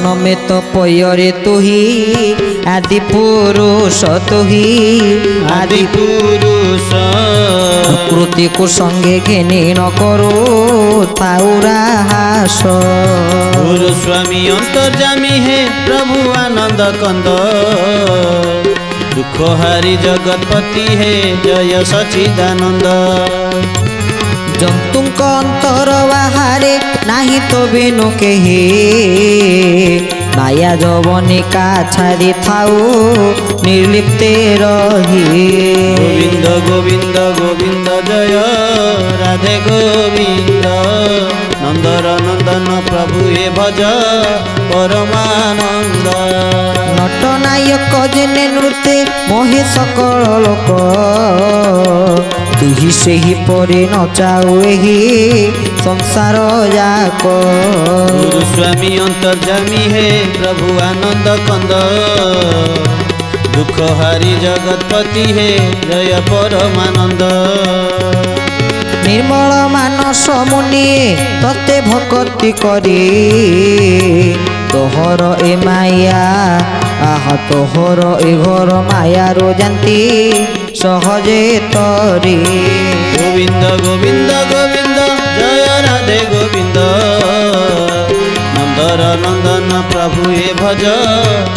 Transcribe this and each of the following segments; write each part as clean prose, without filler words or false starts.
নমিত পয়রে তুহি আদি পুরুষ তুহি আদি পুরুষ প্রকৃতিকু সঙ্গে ঘেনি ন করো তাউরা হাস গুরু স্বামী অন্তর্যামী হে প্রভু আনন্দ কন্দ দুঃখ হারি জগৎপতি হে জয় সচিদানন্দ জন্তুଙ୍କ অন্তর বাহারে নাহি তো বেনু কেহি মায়া যবনিকা ছাড়ি থাউ নির্লিপ্তে রহি গোবিন্দ গোবিন্দ গোবিন্দ জয় রাধে গোবিন্দ নন্দর নন্দন প্রভু হে ভজ পরমানন্দ নটনায়ক জেনে নৃত্যে মোহে সকল লোক তুহি ସେହି পরে নচাও এহি সংসার যাক গুরু স্বামী অন্তর্যামী হে প্রভু আনন্দ কন্দ দুঃখ হারি জগৎপতি হে জয় পরমানন্দ নির্মল মানস মুনিয়ে ততে ভকতি করি তোহর এ মায়া আহা তোহর এ ঘর মায়ারো জানতি সহজে তরি গোবিন্দ গোবিন্দ গোবিন্দ জয় রাধে গোবিন্দ নন্দর নন্দন প্রভু হে ভজ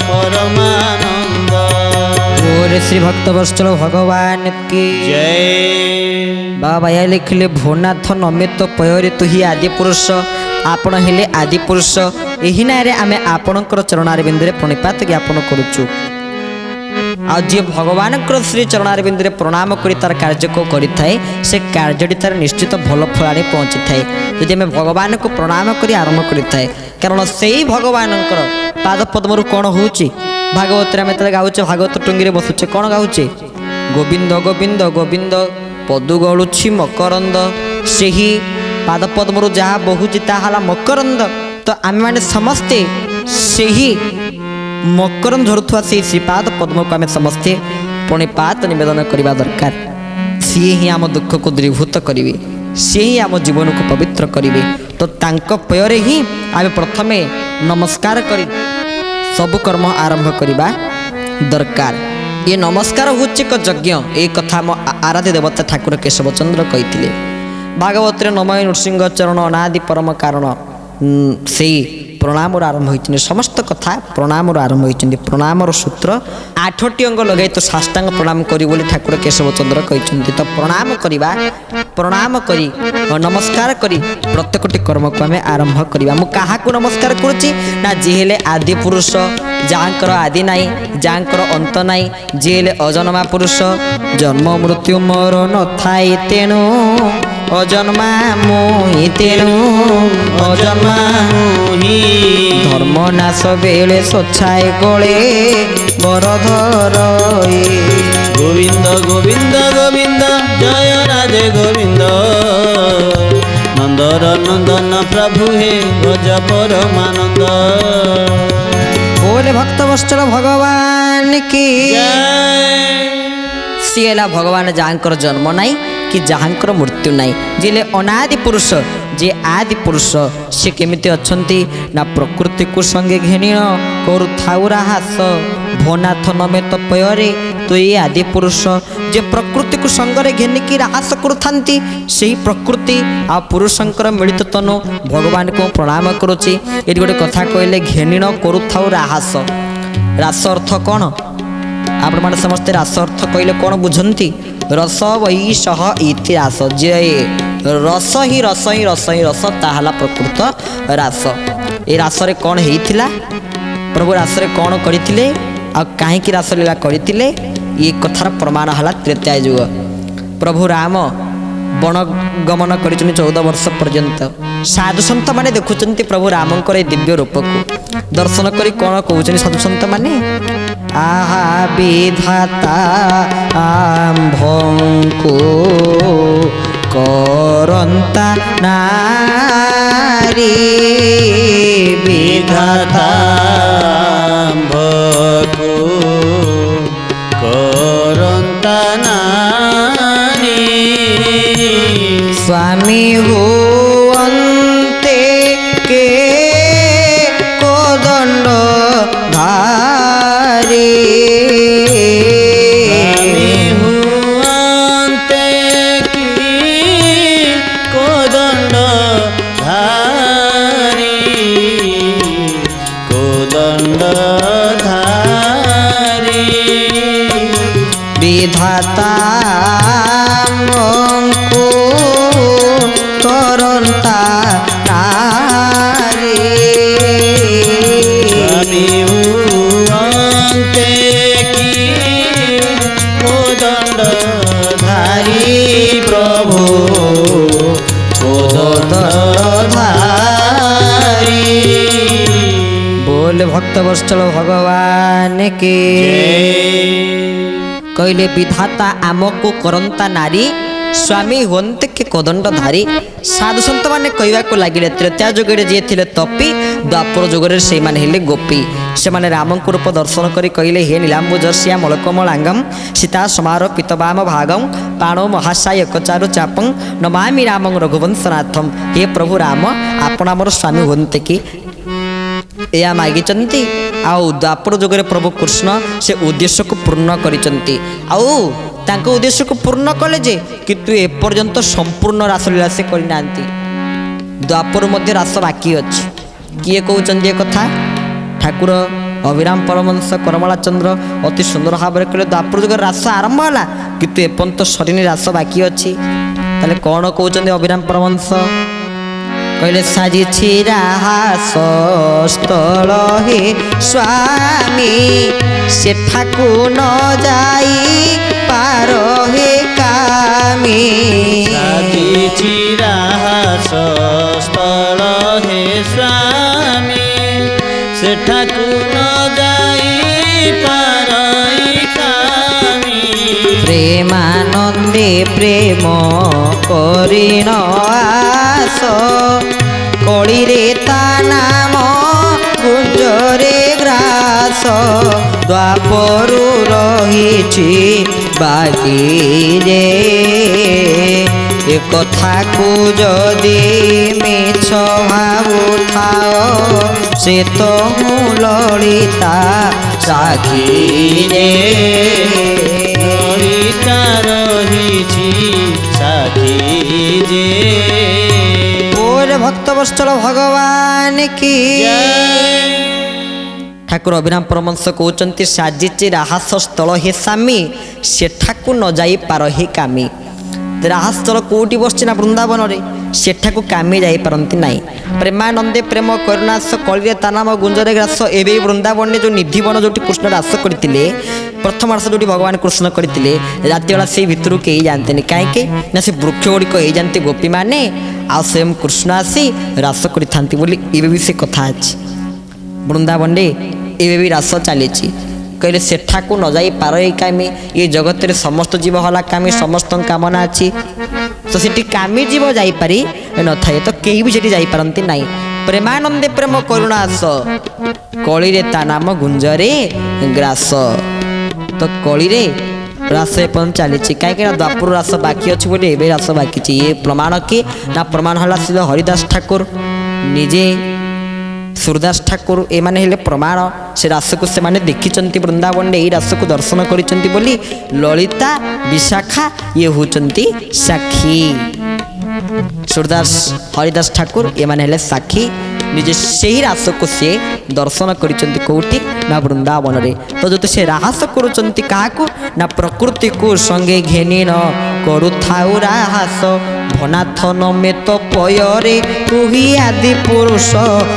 পরমানন্দ ওরে শ্রী ভক্ত বৎসল ভগবান কি জয় বাবা या लिखिले भोनाथ नमित पयरे तुही आदि पुरुष आपण हेले आदि पुरुष एही नारे आमे आपणकर चरणार बिंदुरे प्रणिपात ज्ञापन करूचु आ जे भगवान श्री चरणार बिंदुरे प्रणाम करी तार कार्य को करि थाए से कार्यटी तार निश्चित भल फलाणी पहुँची थाए यदि आमे भगवान को प्रणाम करी आरंभ करि थाए कारण सेही भगवानकर पाद पद्मरु कोन होउची भागवत रे आमे तले गाउचे भागवत टुंगी रे बसुचे कोन गाउचे गोविंद गोविंद गोविंद पदु गलुछि मकरंद सेही पाद पद्मरु जहाँ बहुची ताहाला मकरंद तो आम मैंने समस्ते सेही मकरंद झरुवा से श्रीपाद पद्म को आम समस्ते प्रणिपात निवेदन करने दरकार सी ही आम दुख को दूरीभूत करेंगे सी ही आम जीवन को पवित्र करेंगे तो तांको पयरे ही आम प्रथमे नमस्कार करी सब कर्म आरंभ करवा दरकार ये नमस्कार हूँ एक यज्ञ ये कथा आम आराध्य देवता ठाकुर केशवचंद्र कही भागवत नमय नृसिंह चरण अनादि परम कारण से प्रणाम आरंभ होती समस्त कथा प्रणाम आरंभ होती प्रणाम सूत्र 8टी अंग लगे तो साष्टांग प्रणाम करी बोली ठाकुर केशवचंद्र कहते तो प्रणाम करवा प्रणाम करी नमस्कार करी प्रत्येकटी कर्म को आम आरंभ करवा मु क्या नमस्कार करुच्ची ना जी हेले आदि पुरुष जाकर आदि नाई जाकर अंत नाई जी हेले अजन्मा पुरुष जन्म मृत्यु मोर न थाई तेणु अजन्मा मोहि तेणु अजन्मा मोहि धर्म नाश बेले स्वच्छाए गले बरधर गोविंद गोविंद गोविंद जय राधे गोविंद नंदर नंदन प्रभु हे भज परमानंद बोले भक्त वत्सल भगवान की सीला भगवान जहाँकर जन्म नाई कि जहाँकर मृत्यु नाई जिले अनादि पुरुष जे आदि पुरुष से केमिति अछंती ना प्रकृति को संगे घेनिण करुथाउरा हास भोनाथ नमेत पयरे तो ये आदि पुरुष जे प्रकृति को संगरे घेनिकी रास करुथांती सेही प्रकृति आ पुरुषंकर मिलित तनु भगवान को प्रणाम करुची एटी गोटे कथा कहले घेनिण करुथाउ राहास रास अर्थ कौन आपण माने समस्ते रास अर्थ कहले कौन बुझंती रस वही सह इति रास जे रस ही रस ही रस ही रस ताहाला प्रकृत रास ए रास रे कौन हेइथिला प्रभु रास रे कौन करिथिले आ काहे की रास लीला करिथिले ये कथार प्रमाण हला त्रेता युग प्रभु राम वन गमन कर 14 वर्ष पर्यंत साधु संत माने देखुचंती प्रभु रामंकर दिव्य रूप को दर्शन करी कौन कहउछन साधु संत माने आहा विधाता आम्भंको करंता नारी विधाता आम्भको करंता नारी स्वामी हुवन्ते के कोदंड रे स्वामी हुअन्ते की कोदण्ड धारी कोदण्ड धारी विधाता मङ्कु करन्ता नारी स्वामी हुअन्ते की कोदण्ड धारी प्रभु कोदण्ड धारी बोल भक्त वत्सल भगवान के कहले विधाता आमको करंता नारी स्वामी हुंते के कोदंड धारी साधु सन्त माने कहवाको लागिले त्रेता जुगरे जे थिले तपी द्वापर जुगरे से माने हेले गोपी से माने रामको रूप दर्शन करी कहले हे नीलाम्बुजस्या मलकमलांगम सीता समार पितवाम भागम पाणो महासाय कचारु चापं नमामि रामं रघुवंशनाथम हे प्रभु राम आपण आमर स्वामी हुंते कि या मागिचंती आउ द्वापर जुगरे प्रभु कृष्ण से उद्देश्य को पूर्ण करिचंती आउ तांको उद्देश्य को पूर्ण कले जे किंतु एपर्यंत संपूर्ण रासलीला से करना द्वापर मध्य रास बाकी अच्छी किए कहते कथा ठाकुर अभिराम परमहंस करमला चंद्र अति सुंदर भाव में कहले द्वापर जुग रास आरंभ है किंतु एपर्यंत सरीनी रास बाकी अच्छी ताले कौन कहते अभिराम परमहंस कहले साजिछि राहास स्थल हे स्वामी सेठाकु न जाई पार हे कामी साजिछि राहास स्थल हे स्वामी सेठाकु न जाई पार हे कामी प्रेमानंदे प्रेम करिन आस कड़ी रे ता नाम गुंजरे ग्रास द्वापरु रहिछि बाकी रे ए कथा को जदि मिछ भावुथाओ से तो हूँ ललिता साखी रे ललिता रहिछि साखी जे बोल भक्त वत्सल भगवान की ठाकुर अभिराम परमहंस कहते साजिछि राहास स्थल हे स्वामी सेठाकु न जाई पार हे कामी राहास स्थल कोटी बसछि ना वृंदावन रे सेठाकु कामी जाई पारंती नाही प्रेमानंदे प्रेम करुणास कलिरे ता नाम गुंजरे ग्रास एबे वृंदावन जो निधिवन जो कृष्ण रास करथिले प्रथम वर्ष जो भगवान कृष्ण करथिले राति बेला से भितर कहीं जानते कहीं ना से वृक्ष गुड़िक ही जानते गोपी मैंने आ स्वयं कृष्ण आसी रास करते बोली एवं भी से कथा अच्छी वृंदावन एवं भी रास चली कहले सेठाकु न जाई पार कामी ये जगत रे समस्त जीव हला कामी समस्त कामना अच्छी तो सेठी कामी जीव जापारी न थाए तो कहीं भी सेठी जापारती ना प्रेमानंदे प्रेम करुणास कलिरे ता नाम गुंजरे ग्रास तो कलिरे रास एपन चली कहीं द्वापर रास बाकी अच्छी बोले एवं रास बाकी ये प्रमाण किए ना प्रमाण है श्री हरिदास ठाकुर निजे सूरदास ठाकुर एमाने हेले प्रमाण से रास को से माने देखी वृंदावन यही रास को दर्शन करिसेंती बोली ललिता विशाखा ये होचंती साक्षी सूरदास हरिदास ठाकुर एमाने हेले साक्षी निजे से ही रास को से दर्शन करिसेंती कोठी ना वृंदावन रे तो जो से रास करुचंती काहाकू ना प्रकृति को संगे घेनी न करुथाउ राहास भनाथन में तो पयरे तू ही आदि पुरुष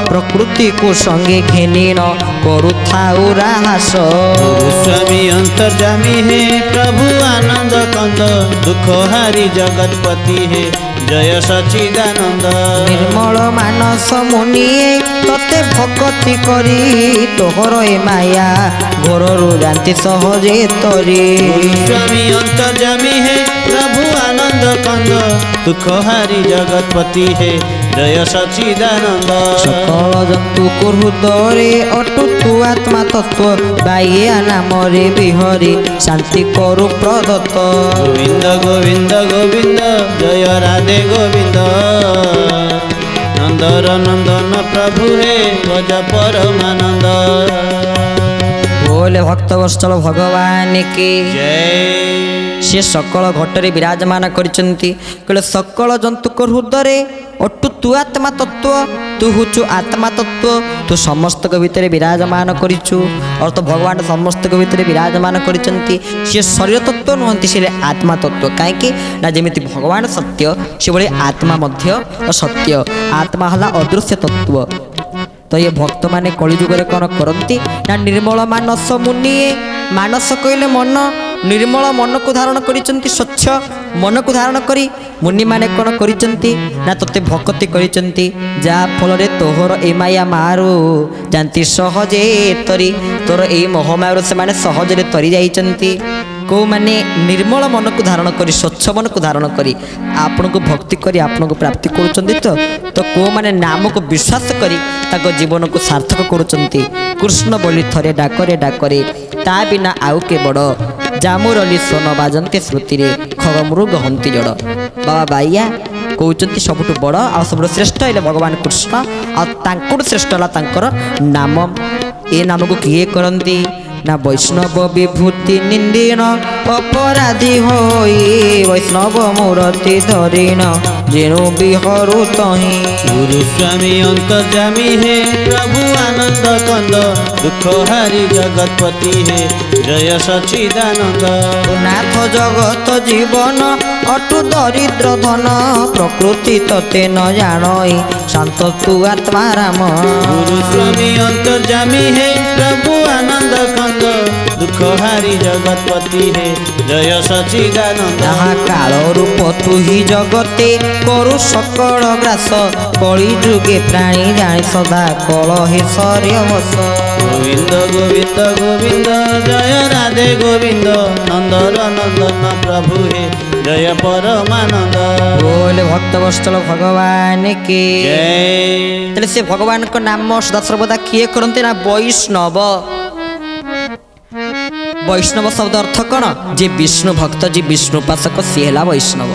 प्रकृति को संगे घेनी न करुथाउ राहास स्वामी अंतर्जामी है प्रभु आनंद कंद दुख हारी जगतपति है जय सच्चिदानंद निर्मल मानस मुनिए तते भक्ति करी तोहर ए माया घररू जानती सहजे तरी स्वामी अंतर्जामी है प्रभु आनंद कंद दुख हारी जगतपति है जय सच्चिदानंद सकल जंतु को हृदय अटु तु आत्मा तत्व बाह्या नाम रे बिहरी शांति करु प्रदत्त गोविंद गोविंद गोविंद जय राधे गोविंद नंदर नंदन प्रभु हे गज परमानंद बोल बोले भक्तवत्सल भगवान की जय से सकल घटरे विराजमान करिसंती कहले सकल जंतुक हृदय अटु तु आत्मा तत्व तू हुचु आत्मा तत्व तू समस्त भितर विराजमान करिचु और तो भगवान समस्त भितर विराजमान करिसंती से शरीर तत्व नुहंती से आत्मा तत्व काहेकि ना जेमिति भगवान सत्य से भली आत्मा मध्य असत्य आत्मा हला अदृश्य तत्व तो ये भक्त माने कलिजुगरे कौन करती ना निर्मल मानस मुनिए मानस कहले मन निर्मल मन को धारण करिसंती स्वच्छ मन को धारण करी मुनि माने कौन करिसंती ना तते भक्ति करिसंती जा फल रे तोहर ए माया मारू जानती सहजे तरी तोर ए मोहमायर से माने सहजरे तरी जाइचंती को माने निर्मल मन को धारण करी स्वच्छ मन को धारण करी आपण को भक्ति करी आपण को प्राप्ति करुचंती तो को माने नाम को विश्वास करी ताको जीवन को सार्थक करुचंती कृष्ण बोली थरे डाकरे ता बिना आउ के बड़ जामुरली सोन बाजंती स्मृति रे खगमृग हंती जड़ बाबा बाइया कहते सबुठ बड़ आ सब श्रेष्ठ है भगवान कृष्ण आंकुड़ श्रेष्ठ है तांकर नाम ए नाम को किए करती ना वैष्णव विभूति निंदीन अपराधी होई वैष्णव मूर्ति धरीन जेणु बिहरू तही गुरु स्वामी अंतर्जामी है प्रभु आनंद कंद दुख हारी जगतपति है जय सच्चिदानंद नाथ जगत जीवन अटु दरिद्र धन प्रकृति तते न जानई शांत तु आत्मा राम गुरु स्वामी अंतर्जामी है प्रभु आनंद कंद दुख हारी जगतपति है जय सच्चिदानंद जहाँ काल रूप तु ही जगते करु सकल ग्रास कली जुगे प्राणी जानी सदा कल हे सर्यवश गोविंद गोविंद गोविंद जय राधे गोविंद नंदर नंदन प्रभु है जय परमानंद बोले भक्तवत्सल भगवान के जय तेरे से भगवान को नाम सदा सर्वदा किए करते ना वैष्णव वैष्णव शब्द अर्थ कौन जे विष्णु भक्त जे विष्णु उपासक सी है वैष्णव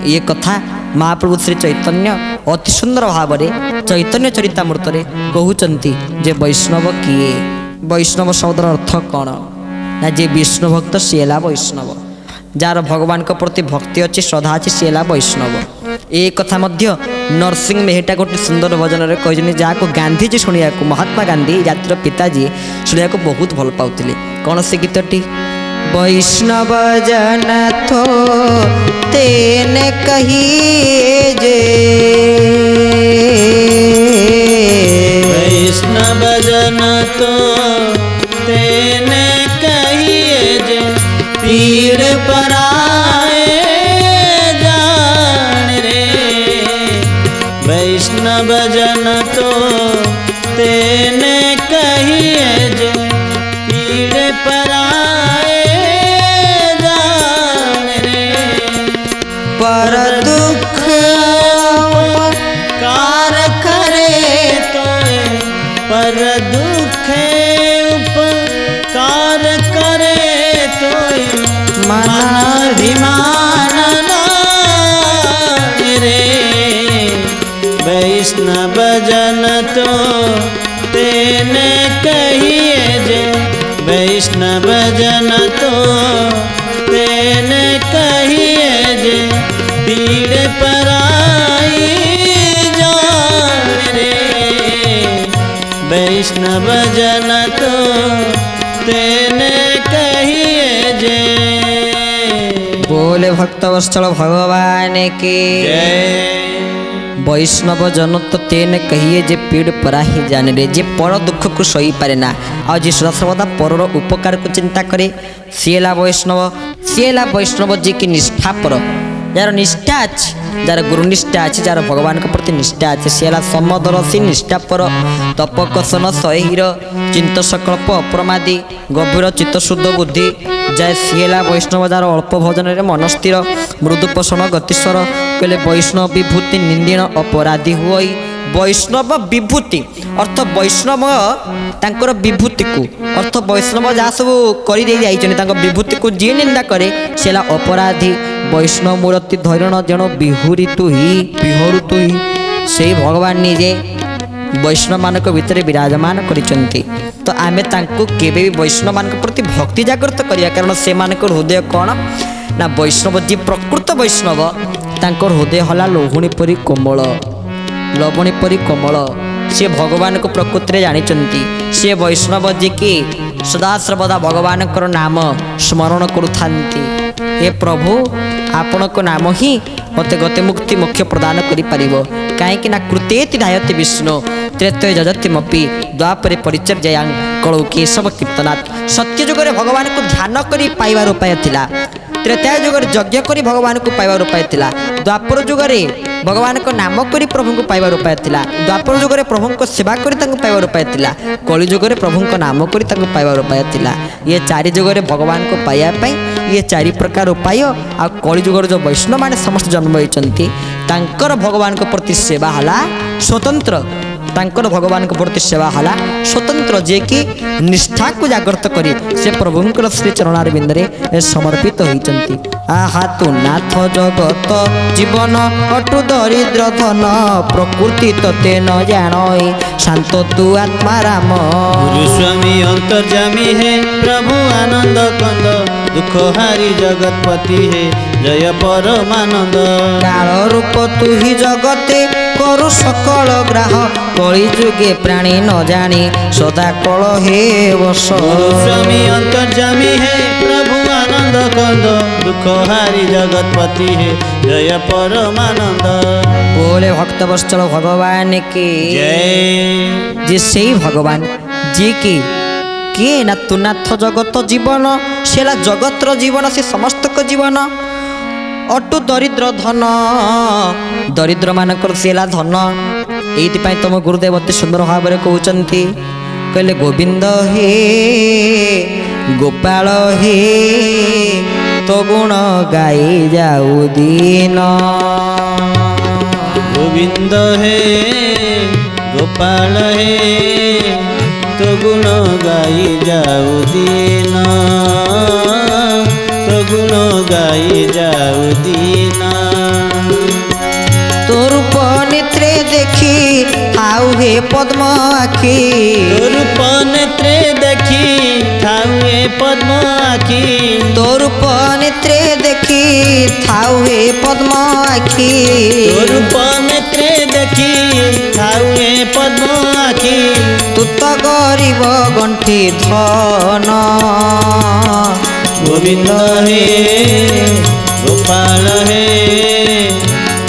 ये कथा महाप्रभु श्री चैतन्य अति सुंदर भाव में चैतन्य चरितामृत कहते जे वैष्णव किए वैष्णव शब्द अर्थ कौन ना जे विष्णु भक्त सी है वैष्णव जार भगवान के प्रति भक्ति अच्छी श्रद्धा अच्छी सी है वैष्णव ए कथा मध्य नरसिंह मेहटा गोटे सुंदर भजन में कहते जहाँ गांधीजी शुणा महात्मा गांधी जातिर पिताजी शुणा बहुत भल पाते कौन से गीतटी वैष्णव जनाथ तेने कहिए जे वैष्णव जन तो तेने कहिए जे पीड़ पराए जान रे वैष्णव जन तो तेने कहिए जे पीड़ पराए जान रे पर दुख कार करे तो पर दुख उपकार करे तो मनाभिमान रे वैष्णव जन तो तेने कहिए जे वैष्णव जन तो तेने कहिए जे पीड़ पराई जान रे वैष्णव जन तो तेने कहिए जे बोले भक्तवत्सल भगवान के जय वैष्णव जन तो तेने कहिए जे पीड़ परा ही जाने रे जे पर दुख को सही पारे ना आ जे सदा सर्वदा परर उपकार को चिंता करे सीला वैष्णव जी की निष्ठा पर जार निष्ठा अच्छी जार गुरु निष्ठा अच्छी जार भगवान के प्रति निष्ठा अच्छी सीला समदरसी निष्ठा पर तपकसन सहीर चिंत संकल्प अप्रमादी गभीर चित्तशुद्ध बुद्धि जय सीला वैष्णव जार अल्प भोजन मन स्थिर मृदुपोषण गतिस्वर कहले वैष्णव विभूति निंदीन अपराधी हुई वैष्णव विभूति अर्थ वैष्णव तांकर विभूति को अर्थ वैष्णव जहाँ सब कर विभूति को जी निंदा करे से अपराधी वैष्णव मूर्ति धैरण जन बिहुरी तु ही से भगवान निजे ବୈଷ୍ଣବମାନଙ୍କ ଭିତରେ ବିରାଜମାନ କରିଛନ୍ତି। ତ ଆମେ ତାଙ୍କୁ କେବେ ବି ବୈଷ୍ଣବମାନଙ୍କ ପ୍ରତି ଭକ୍ତି ଜାଗ୍ରତ କରିବା, କାରଣ ସେମାନଙ୍କର ହୃଦୟ କ'ଣ ନା ବୈଷ୍ଣବ, ଯିଏ ପ୍ରକୃତ ବୈଷ୍ଣବ ତାଙ୍କର ହୃଦୟ ହେଲା ଲହୁଣୀ ପରି କୋମଳ, ଲବଣୀ ପରି କୋମଳ। ସେ ଭଗବାନଙ୍କୁ ପ୍ରକୃତିରେ ଜାଣିଛନ୍ତି। ସେ ବୈଷ୍ଣବ ଯିଏକି ସଦାସର୍ବଦା ଭଗବାନଙ୍କର ନାମ ସ୍ମରଣ କରୁଥାନ୍ତି। ହେ ପ୍ରଭୁ, ଆପଣଙ୍କ ନାମ ହିଁ ମୋତେ ଗତି ମୁକ୍ତି ମୋକ୍ଷ ପ୍ରଦାନ କରିପାରିବ। କାହିଁକି ନା କୃତେତି ଧାୟତେ ବିଷ୍ଣୁ ତ୍ରେତୟ ଯଜତିମପି ଦ୍ୱାପରେ ପରିଚର୍ଯ୍ୟାଂ କଳୌ କେଶବ କୀର୍ତ୍ତନାଥ। ସତ୍ୟ ଯୁଗରେ ଭଗବାନଙ୍କୁ ଧ୍ୟାନ କରି ପାଇବାର ଉପାୟ ଥିଲା। ତ୍ରେତୟା ଯୁଗରେ ଯଜ୍ଞ କରି ଭଗବାନଙ୍କୁ ପାଇବାର ଉପାୟ ଥିଲା। ଦ୍ୱାପର ଯୁଗରେ ଭଗବାନଙ୍କ ନାମ କରି ପ୍ରଭୁଙ୍କୁ ପାଇବାର ଉପାୟ ଥିଲା। ଦ୍ୱାପର ଯୁଗରେ ପ୍ରଭୁଙ୍କ ସେବା କରି ତାଙ୍କୁ ପାଇବାର ଉପାୟ ଥିଲା। କଳି ଯୁଗରେ ପ୍ରଭୁଙ୍କ ନାମ କରି ତାଙ୍କୁ ପାଇବାର ଉପାୟ ଥିଲା। ଇଏ ଚାରି ଯୁଗରେ ଭଗବାନଙ୍କୁ ପାଇବା ପାଇଁ ଇଏ ଚାରି ପ୍ରକାର ଉପାୟ। ଆଉ କଳି ଯୁଗର ଯେଉଁ ବୈଷ୍ଣବମାନେ ସମସ୍ତେ ଜନ୍ମ ହୋଇଛନ୍ତି ତାଙ୍କର ଭଗବାନଙ୍କ ପ୍ରତି ସେବା ହେଲା ସ୍ୱତନ୍ତ୍ର। ତାଙ୍କର ଭଗବାନଙ୍କ ପ୍ରତି ସେବା ହେଲା ସ୍ୱତନ୍ତ୍ର, ଯିଏକି ନିଷ୍ଠାକୁ ଜାଗ୍ରତ କରି ସେ ପ୍ରଭୁଙ୍କର ଶ୍ରୀ ଚରଣାରବିନ୍ଦରେ ସମର୍ପିତ ହୋଇଛନ୍ତି। ଆହା ତୁ ନାଥ ଜଗତ ଜୀବନ ଅଟୁ ଦରିଦ୍ର ଧନ, ପ୍ରକୃତି ତତେ ନ ଜାଣଇ ଶାନ୍ତ ତୁ ଆତ୍ମା ରାମ। ଗୁରୁ ସ୍ୱାମୀ ଅନ୍ତର୍ଯାମୀ ହେ ପ୍ରଭୁ ଆନନ୍ଦ କନ୍ଦ, ଦୁଃଖ ହାରି ଜଗତପତି ହେ ଜୟ ପରମାନନ୍ଦ। କାଳ ରୂପ ତୁ ହି ଜଗତେ କରୁ ସକଳ ଗ୍ରାହ, କଳି ଯୁগে ପ୍ରାଣୀ ନ ଜାଣି ସଦା କଳ ହେ ବସ। ଗୁରୁ ସ୍ୱାମୀ ଅନ୍ତର୍ଯାମୀ ହେ ପ୍ରଭୁ ଆନନ୍ଦ କନ୍ଦ, ଦୁଃଖ ହାରି ଜଗତପତି ହେ ଜୟ ପରମାନନ୍ଦ। बोले भक्त बत्सल भगवान के जय। जे सेई भगवान जी की किए ना तुनाथ जगत जीवन सेला जगतर जीवन से समस्त को जीवन अटु दरिद्र धन, दरिद्र मानकर सेला धन। एइथिपाई तुम गुरुदेव अति सुंदर भाव में कहउचंती, कहले गोविंद हे गोपाल हे तो गुण गाई जाऊ दीन। गोविंद हे गोपाल हे तो गुण गाई जाऊ दीन, तो गुण गाई जाऊ दीन। तो रूप नेत्रे देखी थाउ हे पद्म आखी, तो रूप नेत्रे देखी थाउ हे पद्म आखी, तो रूप नेत्रे देखी थाउ हे पद्म आखी। तो रूप नेत्रे देखी थाउ हे पद्म आखी। तू तो गरीब गंठी धन। गोविंद हे गोपाल हे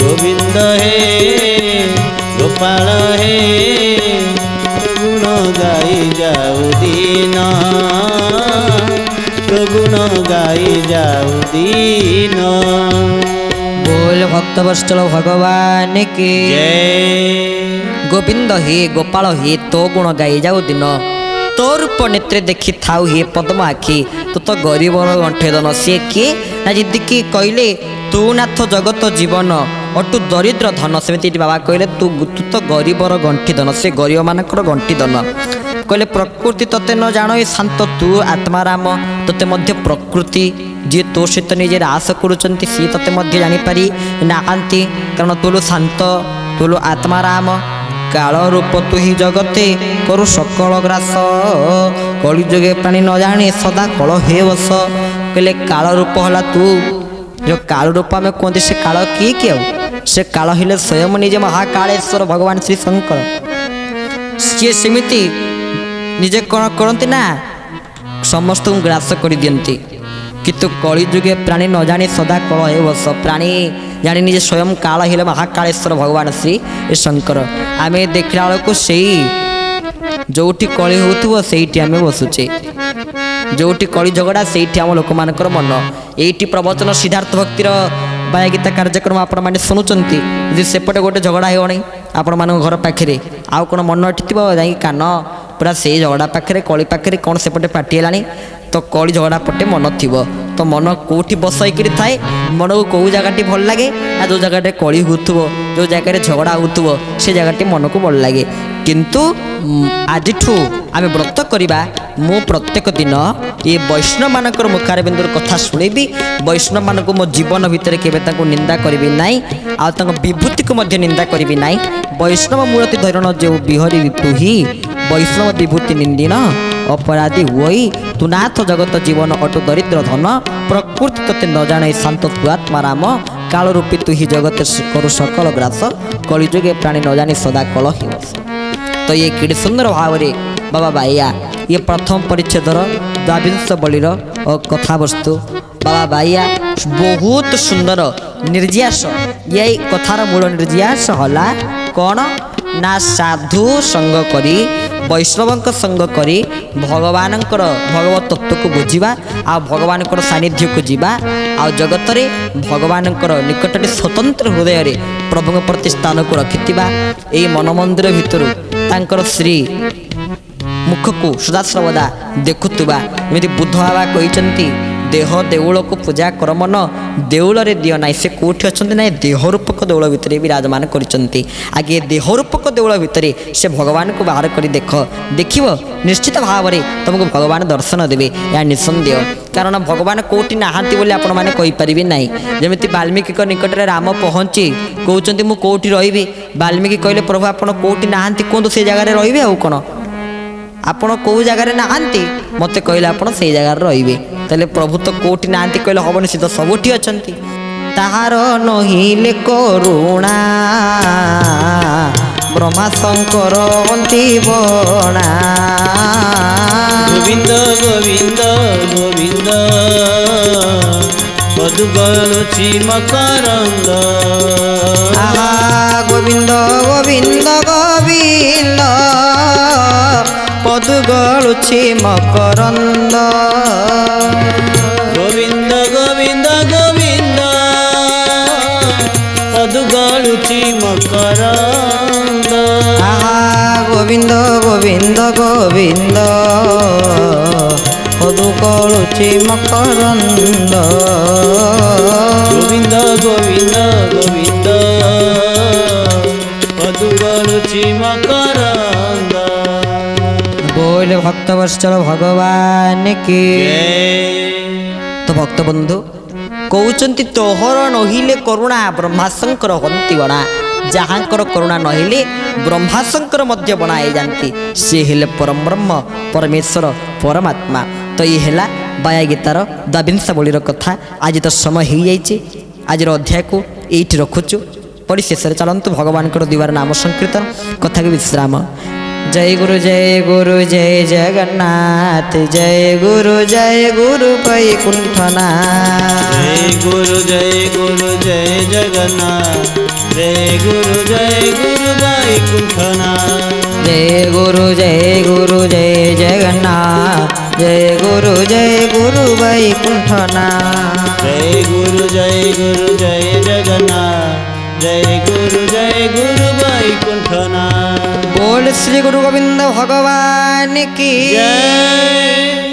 गोविंद हे गोपाल हे गुण गाई जाऊ दीन, तो गुण गाई जाऊ दीन। बोल भक्त वत्सल भगवान के जय। गोविंद हे गोपाल हे तो गुण गाई जाऊ दिन, तो रूप नेत्रे देखी थाउ हे पद्म आखी। तू तो गरीबर गंठे धन। सी किए ना जिदिकी कहले तू नाथ जगत जीवन अटु दरिद्र धन, सेमती बाबा कहले तू तू तो गरीबर गंठी धन, से गरीब मानकर गंठी धन। कहले प्रकृति तते न जान शांत तू आत्माराम, तते मध्य प्रकृति जी तो सहित निजे रास करुचंती सी तते मध्य जानिपारी नाहांती, कारण तुलु शांत तुलु आत्माराम। काल रूप तु ही जगते करु सकल ग्रास, कलि जुगे प्राणी न जाने सदा कल हे बस। कहले काल रूप हला तू, जो काल रूप में कहते से काल किए किए से काल हेले स्वयं निजे महाकालेश्वर भगवान श्री शंकर। सी सेमिति निजे कौन करती ना समस्त ग्रास कर दियंती, किंतु कलि जुगे प्राणी न जाने सदा कल हे बस। प्राणी जानी निजे स्वयं काल हेले महाकालेश्वर भगवान श्री शंकर। आम देखला बेलू से जोटी कली होती आम बसुचे, जोटी कली झगड़ा से आम लोक मान मन। ये प्रवचन सिद्धार्थ भक्तिर बाया गीता कार्यक्रम आपण मैंने शुणुंट, यदि सेपटे गोटे झगड़ा हो आपण मान घर पाखे आउ कौन मन अटी जा कान पूरा से झगड़ा पाखे कली पाखे कौन सेपटे पार्टी है तो कली झगड़ा पटे मन थी तो मन कौटी बसईकरी थाए मन को कौ जगह भल लगे आ जो जगह कली होथुव जो जगह झगड़ा होथुव से जगह मन को भल लगे। किंतु आज आम व्रत करवा मु प्रत्येक दिन ये वैष्णव मानकर मुखार बिंदुर कथा शुणिबी वैष्णव मान मो जीवन भितर केवे निंदा करी नाई आ विभूति को मध्य निंदा करी नाई वैष्णव मूर्ति धरण जो बिहरी तुही वैष्णव विभूति निंदिन अपराधी हुई तू नाथ जगत जीवन अटु दरिद्र धन प्रकृति तते न जाने शांत तु आत्मा राम काल रूपी तु ही जगत करु सकल ग्रास कलिजुगे प्राणी न जानी सदा कल ही बस। तो ये कि सुंदर भाव में बाबा बाइया ये प्रथम परिच्छेदर द्वाविंश बलिर कथा वस्तु बाबा बाइया बहुत सुंदर निर्यास ये कथार मूल निर्यास हला कौन ना साधु संग करी वैष्णव संग करी भगवानंकर भगवत तत्व को बुझा आ भगवान सानिध्य को जीवा आ जगत रे भगवानंकर निकट स्वतंत्र हृदय रे प्रभु प्रति स्थान को रखिथिबा एई मन मंदिर भितर तांकर श्री मुख को सदा सर्वदा देखुवा एमती बुद्ध बाबा कहते देह देउल को पूजा कर मन देउल रे दियो नाई से कोठी अछंती नाई देह रूपक देउल भितर विराजमान करिसंती आगे देह रूपक देउल भितर से भगवान को बाहर करी देखिव निश्चित भाव में तुमको भगवान दर्शन देवे या निसंदेह कारण भगवान कोठी नाहांती बोली आपण माने कहि परिबे नाही जेमिति वाल्मीकि निकट रे राम पहुंची कहउचंती मु कोठी रहिबे वाल्मीकि कहले प्रभु आपण कोठी नाहांती कोन से जगह रे रहिबे आ कोन आपण कौ जगार नहांती मत कहले आपण से जगार रहिबे तले प्रभु तो कोठी नहांती कहले हबनी से तो सबुठी अछंती ताहार नहिले करुणा ब्रह्मा शंकर अंति बणा गोविंद गोविंद गोविंद पदुगलुचि मकरंद आहा गोविंद गोविंद गोविंद पदुगलुचि मकरंद गोविंद गोविंद गोविंद पदुगलुचि मकरंद आहा गोविंद गोविंद गोविंद पदुगलुचि मकरंद गोविंद गोविंद गोविंद पदुगलुचि मकरंद बोल भक्तवत्सल भगवान की तो भक्त बंधु कहते तोहर नहिले करुणा ब्रह्माशंकर हंती बणा जहाँकर करुणा नहिले ब्रह्माशंकर मध्य बनाए जानती सी हेले परम ब्रह्म परमेश्वर परमात्मा तो ये है बाया गीतार द्वाविंश बलिर कथा आज तो समय हो जाइए आज अध्याय को ये रखुचु पढ़ी शेष चलतु भगवान दिवार नाम संकीर्तन कथा के विश्राम जय गुरु जय जगन्नाथ जय गुरु वैकुंठनाथ जय गुरु जय जगन्नाथ जय गुरु वैकुंठनाथ जय गुरु जय जगन्नाथ जय गुरु वैकुंठनाथ जय गुरु जय जगन्नाथ जय गुरु वैकुंठनाथ बोल श्री गुरु गोविंद भगवान की जय।